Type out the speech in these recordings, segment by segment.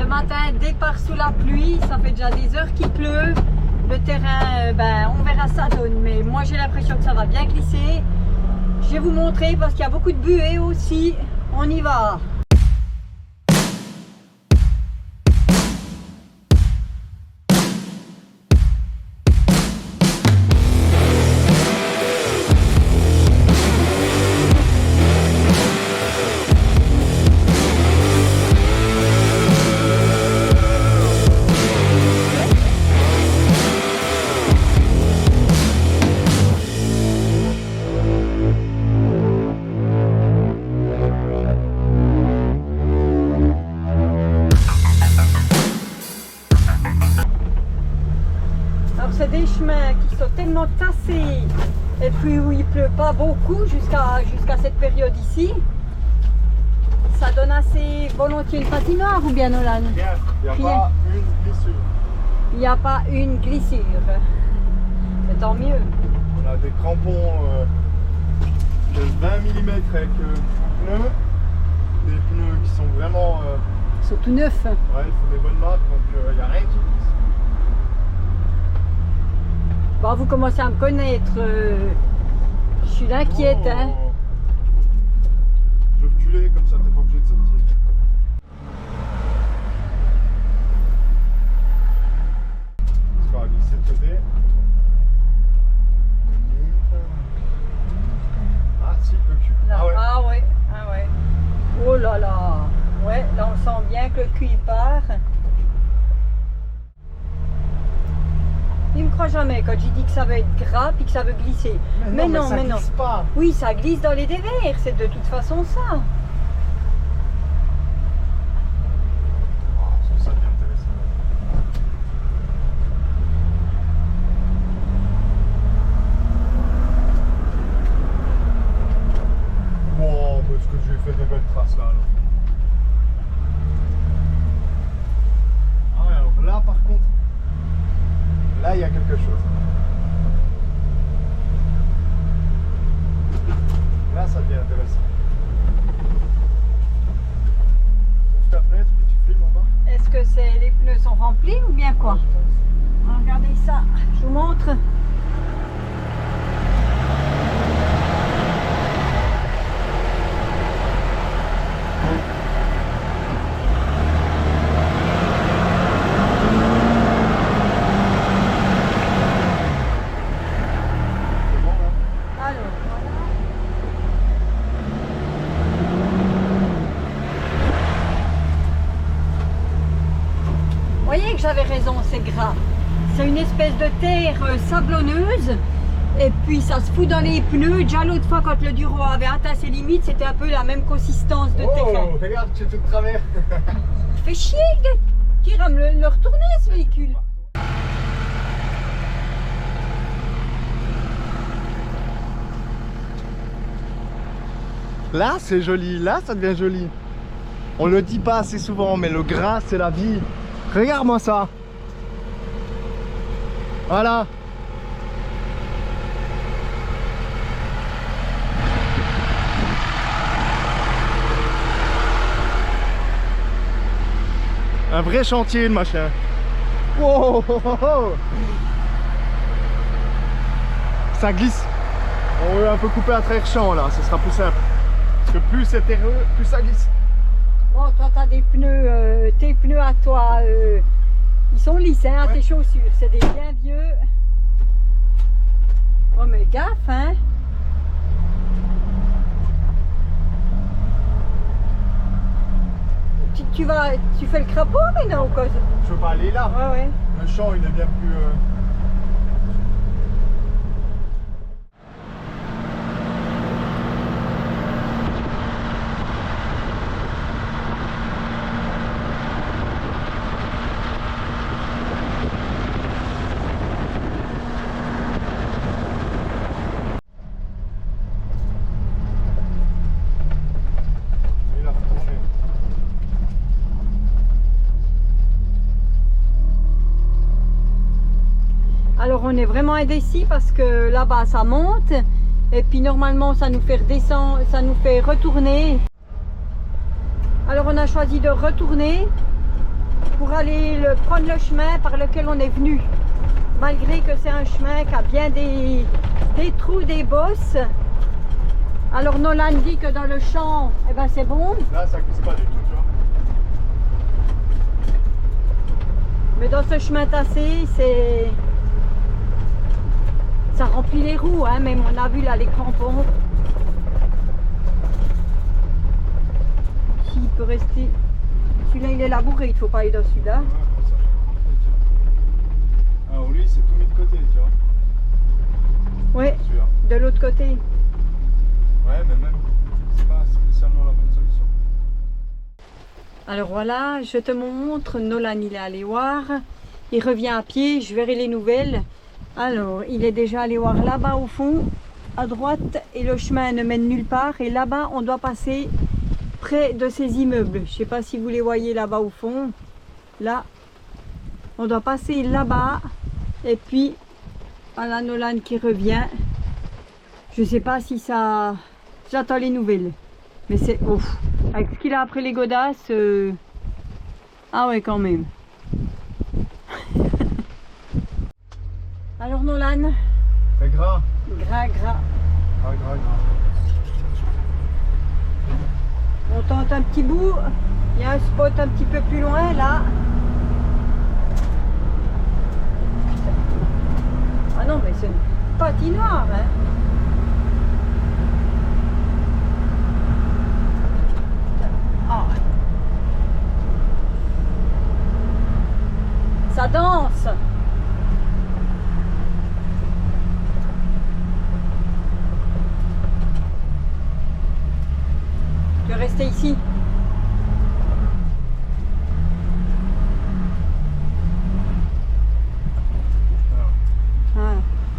Ce matin, départ sous la pluie, ça fait déjà des heures qu'il pleut. Le terrain, on verra ça donne, mais moi j'ai l'impression que ça va bien glisser. Je vais vous montrer parce qu'il y a beaucoup de buée aussi. On y va. C'est des chemins qui sont tellement tassés et puis où il pleut pas beaucoup jusqu'à cette période ici. Ça donne assez volontiers une patinoire ou bien Nolan? Il n'y a pas une glissure. Il n'y a pas une glissure. C'est tant mieux. On a des crampons de 20 mm avec pneus. Des pneus qui sont vraiment... Ils sont tout neufs. Ouais, ils font des bonnes marques, donc il n'y a rien qui glisse. Bon, vous commencez à me connaître. Je suis inquiète. Hein. Je vais reculer, comme ça t'es pas obligé de sortir. Parce qu'on va glisser de côté. Ah si, le cul. Là. Ah ouais. Ah ouais. Oh là là. Ouais, là on sent bien que le cul il part. Il me croit jamais quand j'ai dit que ça veut être gras puis que ça veut glisser. Mais non, ça glisse pas. Oui, ça glisse dans les dévers, c'est de toute façon ça. Oh, je trouve ça bien intéressant. Wow, parce que j'ai fait des belles traces là. Ah ouais, alors là par contre, là il y a quelque chose. Là ça devient intéressant. Ouvre ta fenêtre puis tu filmes en bas. Est-ce que les pneus sont remplis ou bien quoi? Regardez ça, je vous montre. Vous voyez que j'avais raison, c'est gras. C'est une espèce de terre sablonneuse et puis ça se fout dans les pneus. Déjà l'autre fois quand le Duro avait atteint ses limites, c'était un peu la même consistance de terrain. Oh, regarde, tu es tout de travers. Il fait chier, qui rame le retourner ce véhicule. Là c'est joli, là ça devient joli. On le dit pas assez souvent, mais le gras c'est la vie. Regarde-moi ça. Voilà. Un vrai chantier le machin. Wow, oh, oh, oh. Ça glisse. On va un peu couper à travers champ là, ce sera plus simple. Parce que plus c'est terreux, plus ça glisse. Bon, toi t'as des pneus, tes pneus à toi, ils sont lisses hein, Ouais. tes chaussures, c'est des bien vieux. Oh mais gaffe hein. Tu fais le crapaud mais non quoi. Je veux pas aller là. Ouais ouais. Le champ il devient plus... Il a retourné. Alors on est vraiment indécis parce que là-bas ça monte et puis normalement ça nous fait redescendre, ça nous fait retourner. Alors on a choisi de retourner pour aller prendre le chemin par lequel on est venu. Malgré que c'est un chemin qui a bien des trous, des bosses. Alors Nolan dit que dans le champ, eh ben c'est bon. Là, ça glisse pas du tout, tu vois. Mais dans ce chemin tassé, ça remplit les roues, hein, même on a vu là les crampons. S'il peut rester. Celui-là il est labouré, il ne faut pas aller dans celui-là. Ouais, bon, ça, je vais rentrer, tiens. Alors lui, c'est tout mis de côté, tu vois. Oui, Celui-là. de l'autre côté. Ouais, mais même, c'est pas spécialement la bonne solution. Alors voilà, je te montre, Nolan il est allé voir, il revient à pied, je verrai les nouvelles. Alors, il est déjà allé voir là-bas au fond, à droite, et le chemin ne mène nulle part. Et là-bas, on doit passer près de ces immeubles. Je ne sais pas si vous les voyez là-bas au fond. Là, on doit passer là-bas, et puis, voilà Nolan qui revient. Je ne sais pas si ça... J'attends les nouvelles. Mais c'est... Ouf. Avec ce qu'il a après les godasses... Ah ouais, quand même. Alors Nolan? C'est gras. Gras. Gras. On tente un petit bout. Il y a un spot un petit peu plus loin là. Ah non, mais c'est une patinoire, hein. Ah. Ça danse. Je vais rester ici. Ah.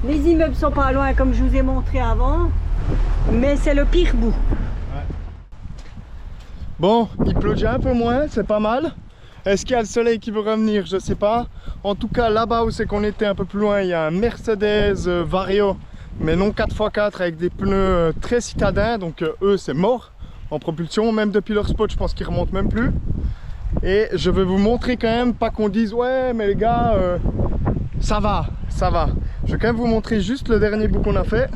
Les immeubles sont pas loin comme je vous ai montré avant, mais c'est le pire bout. Ouais. Bon, il pleut déjà un peu moins, c'est pas mal. Est-ce qu'il y a le soleil qui veut revenir? Je sais pas. En tout cas, là-bas où c'est qu'on était un peu plus loin, il y a un Mercedes Vario, mais non 4x4 avec des pneus très citadins, donc eux c'est mort en propulsion. Même depuis leur spot, je pense qu'ils remontent même plus. Et je vais vous montrer quand même, pas qu'on dise ouais mais les gars, ça va. Je vais quand même vous montrer juste le dernier bout qu'on a fait.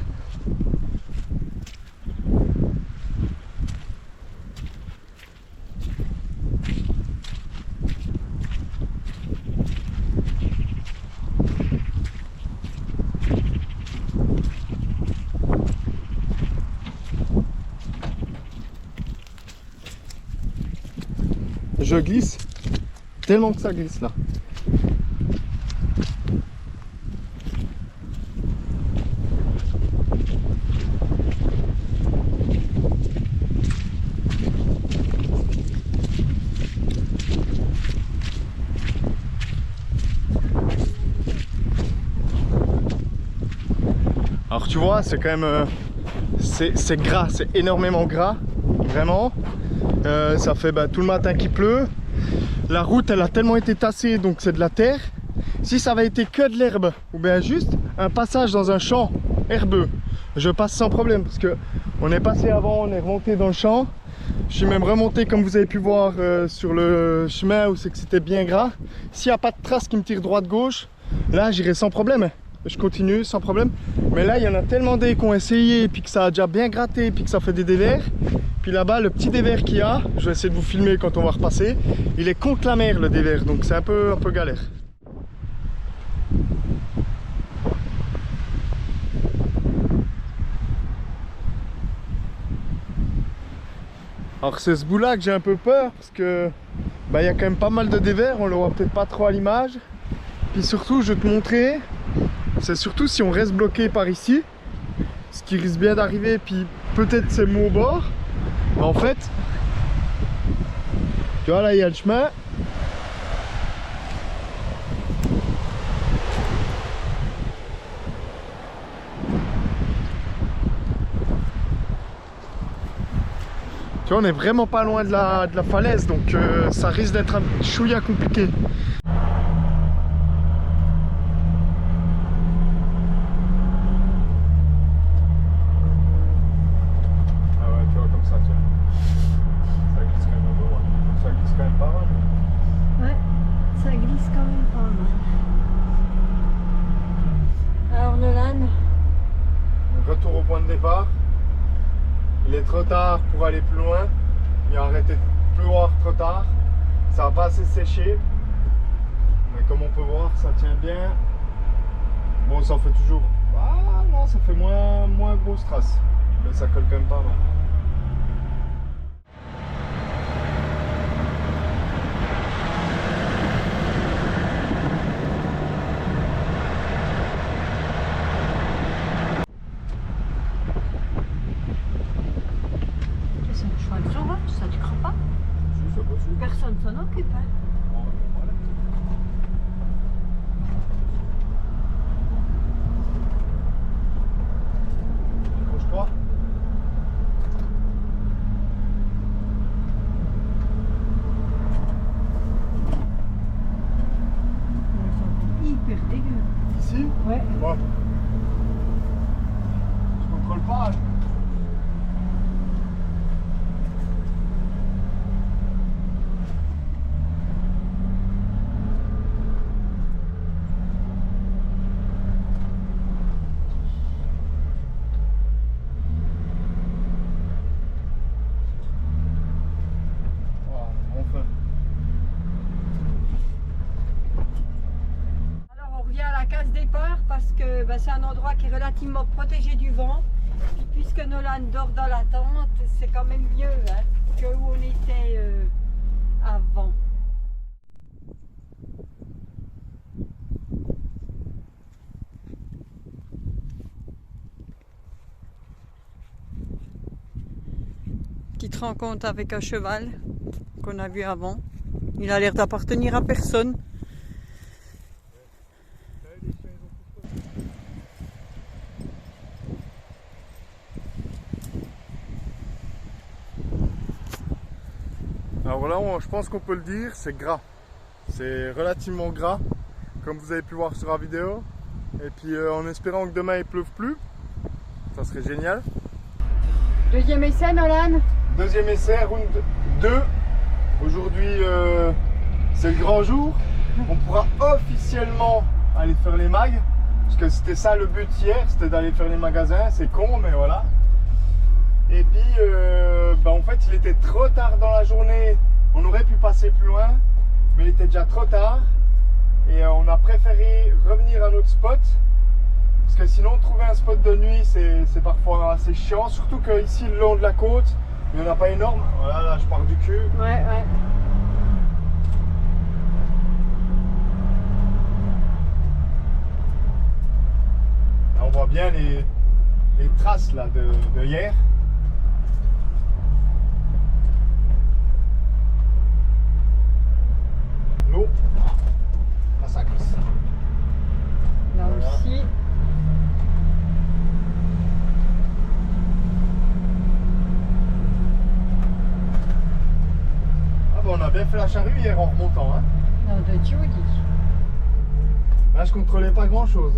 Je glisse tellement que ça glisse là. Alors tu vois, c'est quand même c'est gras, c'est énormément gras, vraiment. Ça fait tout le matin qu'il pleut. La route elle a tellement été tassée, donc c'est de la terre. Si ça avait été que de l'herbe ou bien juste un passage dans un champ herbeux, je passe sans problème parce que on est passé avant, on est remonté dans le champ. Je suis même remonté comme vous avez pu voir sur le chemin où c'est que c'était bien gras. S'il n'y a pas de trace qui me tire droite-gauche, là j'irai sans problème. Je continue sans problème. Mais là il y en a tellement des qui ont essayé et puis que ça a déjà bien gratté et puis que ça fait des dévers. Puis là-bas le petit dévers qu'il y a, je vais essayer de vous filmer quand on va repasser, il est contre la mer le dévers, donc c'est un peu galère. Alors c'est ce bout là que j'ai un peu peur parce que il y a quand même pas mal de dévers, on le voit peut-être pas trop à l'image. Puis surtout je vais te montrer, c'est surtout si on reste bloqué par ici, ce qui risque bien d'arriver, puis peut-être c'est mou au bord. En fait, tu vois là il y a le chemin. Tu vois, on est vraiment pas loin de la falaise, donc ça risque d'être un chouïa compliqué. point de départ. Il est trop tard pour aller plus loin. Il a arrêté de pleuvoir trop tard. Ça n'a pas assez séché. Mais comme on peut voir, ça tient bien. Bon, ça fait toujours... Ah non, ça fait moins grosse trace. Mais ça colle quand même pas mal. C'est un cheval sauvage, ça tu crois pas? Si, c'est possible. Personne s'en occupe. Hein. Voilà. Accroche-toi. Ils sont hyper dégueu. Ici? Ouais. Bon. Je contrôle pas. Alors on revient à la case départ parce que c'est un endroit qui est relativement protégé du vent. Puis puisque Nolan dort dans la tente, c'est quand même mieux hein, que où on était avant. Petite rencontre avec un cheval qu'on a vu avant. Il a l'air d'appartenir à personne. Alors là, je pense qu'on peut le dire, c'est gras. C'est relativement gras, comme vous avez pu voir sur la vidéo. Et puis en espérant que demain il pleuve plus, ça serait génial. Deuxième essai, Nolan. Deuxième essai, round 2. Aujourd'hui, c'est le grand jour. On pourra officiellement aller faire les mags. Parce que c'était ça le but hier, c'était d'aller faire les magasins. C'est con, mais voilà. Et puis, en fait, il était trop tard dans la journée. On aurait pu passer plus loin, mais il était déjà trop tard. Et on a préféré revenir à notre spot. Parce que sinon, trouver un spot de nuit, c'est parfois assez chiant. Surtout qu'ici, le long de la côte, il n'y en a pas énorme. Voilà, là, je pars du cul. Ouais. Là, on voit bien les traces là, de hier. L'eau. Ah, ça glisse. Là Voilà. aussi. Ah bon, on a bien fait la charrue hier en remontant. Hein. Non, de Judy. Là, je contrôlais pas grand chose.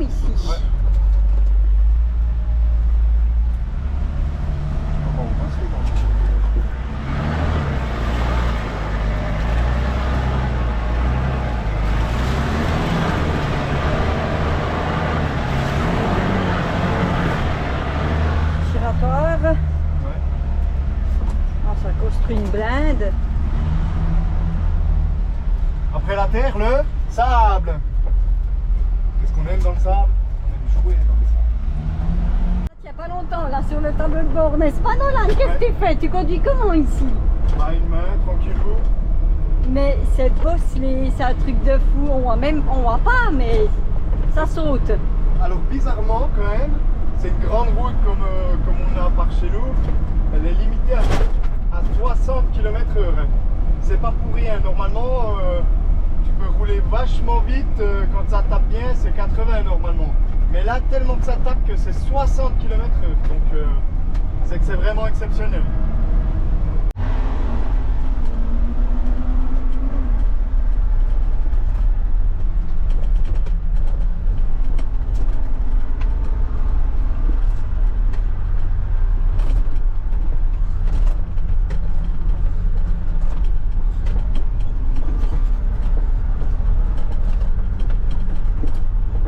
ici. Ouais. On va passer dans Giratoire. Ouais. Ah, ça construit une blinde. Après la terre, le sable. Qu'est-ce qu'on aime dans le sable? On aime jouer dans le sable. Il n'y a pas longtemps, là, sur le tableau de bord, n'est-ce pas, Nolan? Qu'est-ce que tu fais? Tu conduis comment ici? Bah, une main, tranquillou. Mais cette bosse, c'est un truc de fou. On voit pas, mais ça saute. Alors bizarrement quand même, cette grande route comme on a par chez nous, elle est limitée à 60 km/h. C'est pas pour rien. Normalement, tu peux rouler vachement vite. Quand ça tape bien, c'est 80 normalement. Mais là, tellement que ça tape que c'est 60 km/h. Donc c'est que c'est vraiment exceptionnel.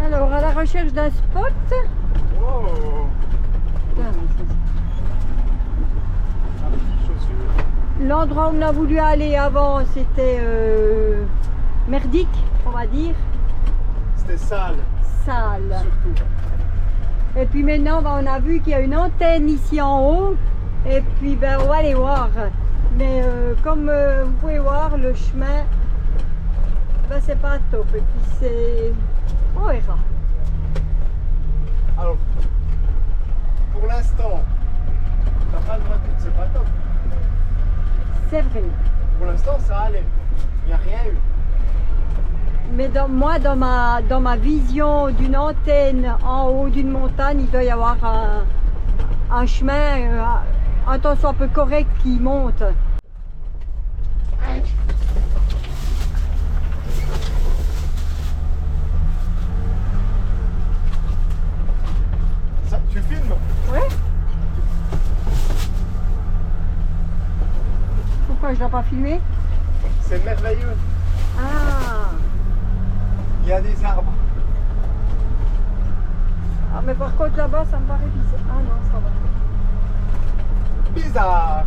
Alors, à la recherche d'un spot. Wow! L'endroit où on a voulu aller avant, c'était merdique, on va dire. C'était sale, Sale. surtout. Et puis maintenant, on a vu qu'il y a une antenne ici en haut. Et puis, ben, on va aller voir. Mais comme vous pouvez voir, le chemin, ben, c'est pas top. Et puis, c'est... On verra. Alors, pour l'instant, la phase gratuite, c'est pas top. C'est vrai. Pour l'instant, ça allait. Il n'y a rien eu. Mais moi, dans ma vision d'une antenne en haut d'une montagne, il doit y avoir un chemin, un temps soit un peu correct qui monte. Ça, tu filmes? Ouais. Pourquoi je dois pas filmer? C'est merveilleux. Ah. Il y a des arbres. Ah, mais par contre là-bas, ça me paraît bizarre. Ah non, ça va. Bizarre.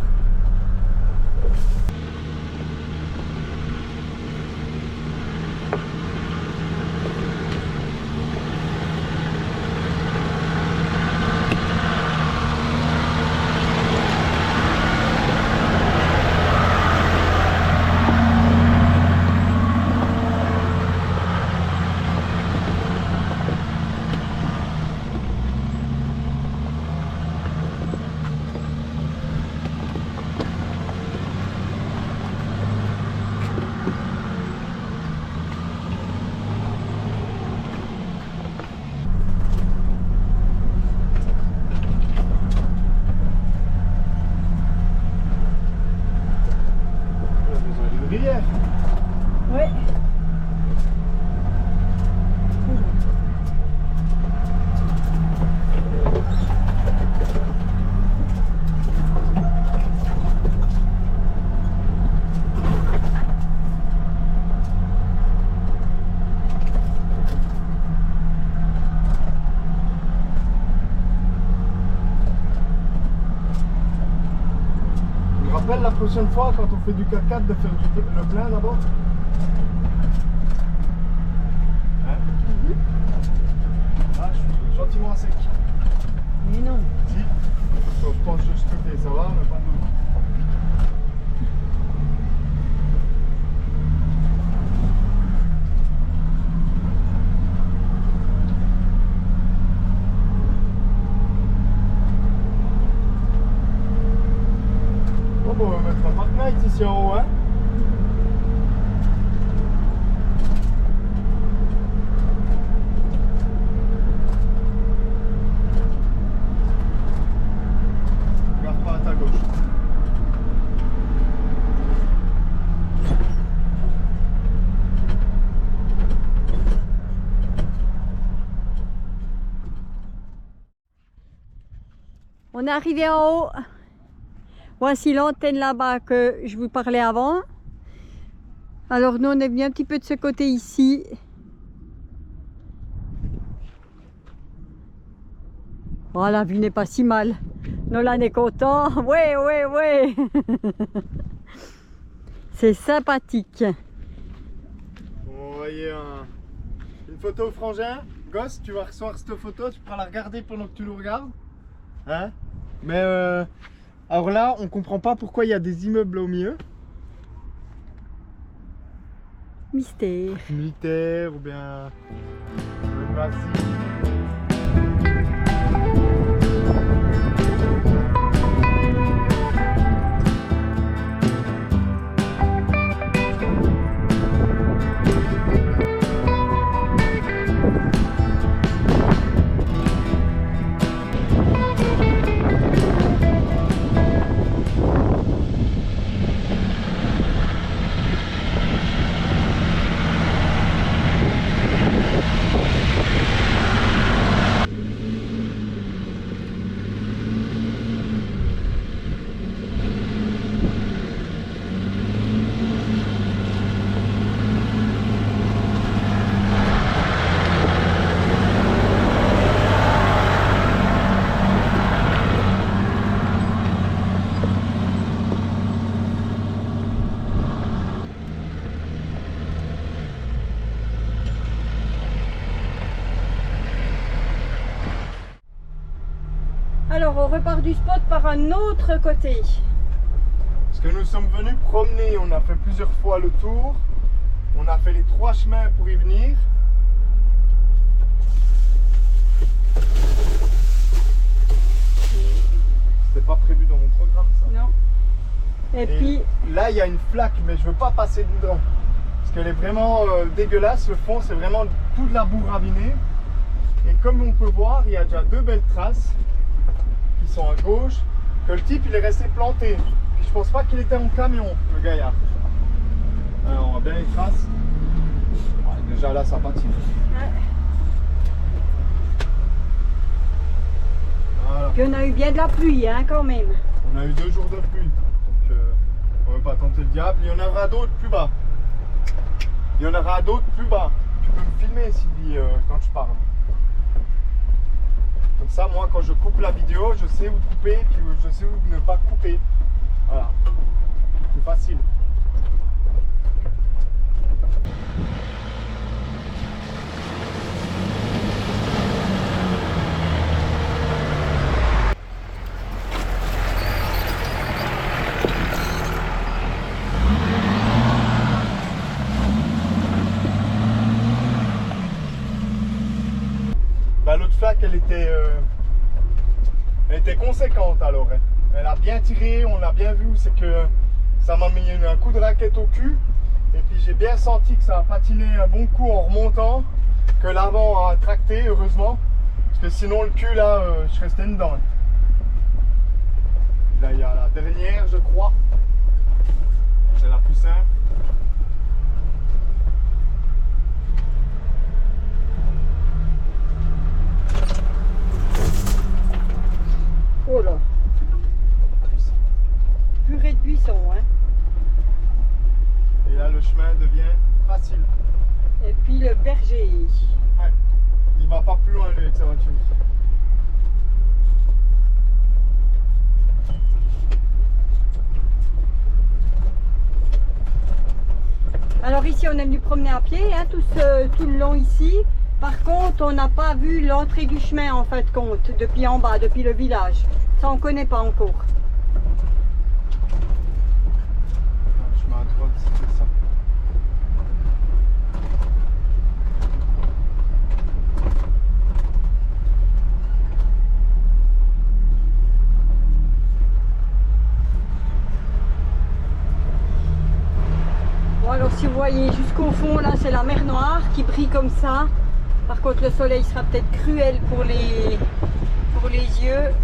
Rivière. Ouais. Je me rappelle la prochaine fois quand on fait du 4x4 de faire le plein d'abord. Hein? Ah, je suis gentiment à sec. Mais non. Si. Quand je pense juste côté, ça va, mais pas de moment. Bon, on va mettre un Park Night ici en haut, hein. Regarde pas à ta gauche. On est arrivé en haut. Voici l'antenne là-bas que je vous parlais avant. Alors nous on est venu un petit peu de ce côté ici. Oh, la vue n'est pas si mal. Nolan est content. Ouais, ouais, ouais. C'est sympathique. On va voyer une photo au frangin. Gosse, tu vas recevoir cette photo, tu pourras la regarder pendant que tu nous regardes. Hein? Mais alors là, on comprend pas pourquoi il y a des immeubles au milieu. Mystère. Militaire ou bien basique. Alors on repart du spot par un autre côté. Parce que nous sommes venus promener, on a fait plusieurs fois le tour. On a fait les 3 chemins pour y venir. C'était pas prévu dans mon programme ça. Non. Et puis là il y a une flaque mais je veux pas passer dedans. Parce qu'elle est vraiment dégueulasse, le fond c'est vraiment tout de la boue ravinée. Et comme on peut voir, il y a déjà 2 belles traces qui sont à gauche, que le type il est resté planté. Puis je pense pas qu'il était en camion, le gaillard. Alors on voit bien les traces. Ouais, déjà là ça patine. ouais. Voilà. Puis on a eu bien de la pluie hein, quand même. On a eu 2 jours de pluie. Donc on ne va pas tenter le diable. Il y en aura d'autres plus bas. Il y en aura d'autres plus bas. Tu peux me filmer Sylvie quand je parle. Comme ça, moi, quand je coupe la vidéo, je sais où couper, puis je sais où ne pas couper. Voilà. C'est facile. Bah, l'autre flaque, elle était conséquente alors. Elle a bien tiré, on l'a bien vu, c'est que ça m'a mis un coup de raquette au cul. Et puis j'ai bien senti que ça a patiné un bon coup en remontant, que l'avant a tracté heureusement. Parce que sinon le cul là, je restais dedans. Là il y a la dernière je crois. C'est la plus simple. Oh là. Purée de buisson hein. Et là le chemin devient facile. Et puis le berger. Ouais. Il va pas plus loin lui avec sa voiture. Alors ici on est venu promener à pied hein, tout le long ici. Par contre on n'a pas vu l'entrée du chemin en fin de compte, depuis en bas, depuis le village. Ça on connaît pas encore. Le chemin à droite c'était ça. Bon alors si vous voyez jusqu'au fond là c'est la mer Noire qui brille comme ça. Par contre le soleil sera peut-être cruel pour les yeux.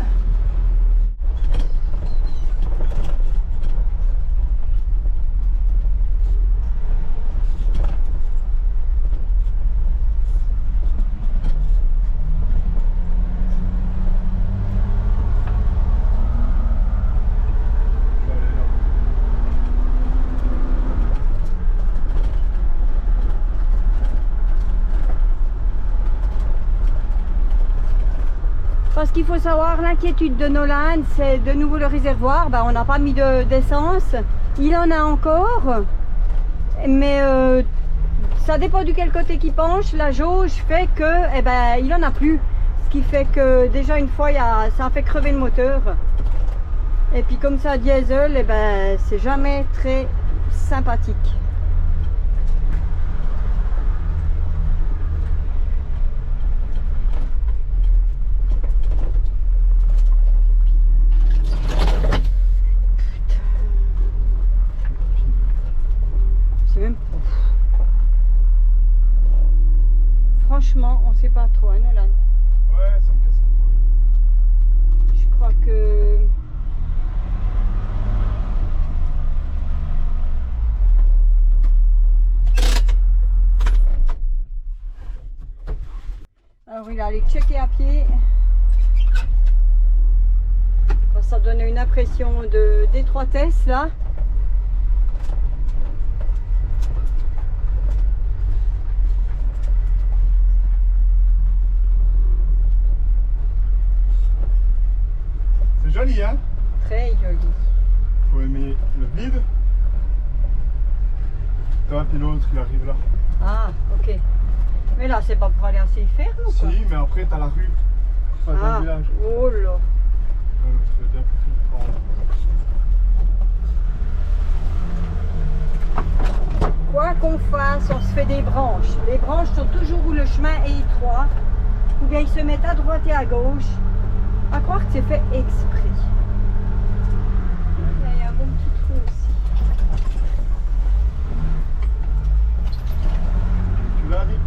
Parce qu'il faut savoir, l'inquiétude de Nolan, c'est de nouveau le réservoir. Ben, on n'a pas mis d'essence. Il en a encore. Mais ça dépend du quel côté qui penche. La jauge fait que, eh ben, il en a plus. Ce qui fait que déjà une fois, ça a fait crever le moteur. Et puis comme ça, diesel, eh ben, c'est jamais très sympathique. Franchement, on sait pas trop, hein, Nolan? Ouais, ça me casse le couille. Je crois que... Alors il a allé checker à pied. Ça donne une impression d'étroitesse là. C'est joli, hein? Très joli. Faut aimer le vide. Toi, puis l'autre, il arrive là. Ah, ok. Mais là, c'est pas pour aller assez ferme ou quoi? Si, mais après, t'as la rue. Enfin, dans Ah, le village. oh là. C'est bien plus Quoi qu'on fasse, on se fait des branches. Les branches sont toujours où le chemin est étroit, ou bien ils se mettent à droite et à gauche. À croire que c'est fait exprès. Il y a un bon petit trou aussi. Tu l'as dit?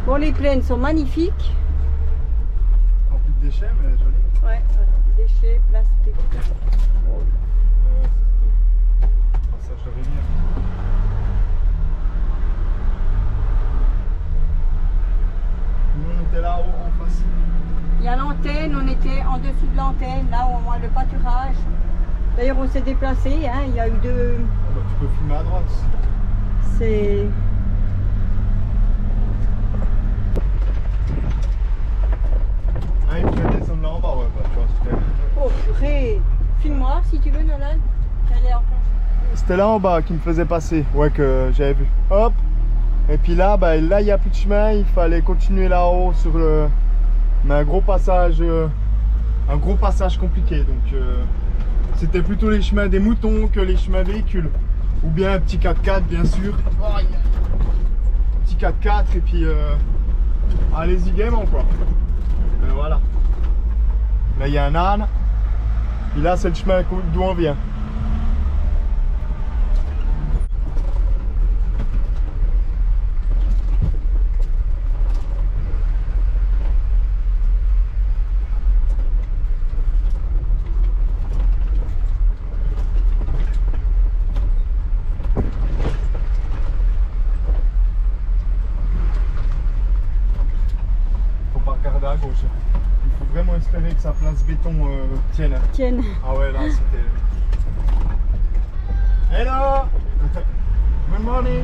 Bon, les plaines sont magnifiques. Rempli de déchets, mais joli. Ouais, déchets, plastique. Passage de rivière. Nous, on était là-haut en face. Il y a l'antenne, on était en dessous de l'antenne, là où on a le pâturage. D'ailleurs, on s'est déplacé, hein, il y a eu deux... Ah bah, tu peux filmer à droite aussi. C'est... Ah, il faut descendre là en bas, ouais, bah, tu vois, c'était... Oh purée! Filme-moi si tu veux, Nolan. Elle est en plongée. C'était là en bas qui me faisait passer, ouais, que j'avais vu. Hop! Et puis là, bah, là, il n'y a plus de chemin, il fallait continuer là-haut sur le... Mais un gros passage compliqué, donc c'était plutôt les chemins des moutons que les chemins véhicules. Ou bien un petit 4x4, bien sûr. Petit 4x4 et puis allez-y gaiement, quoi. Voilà. Là, il y a un âne. Et là, c'est le chemin d'où on vient. À gauche. Il faut vraiment espérer que sa place béton tienne. Tienne. Ah ouais, là c'était... Hello! Good morning!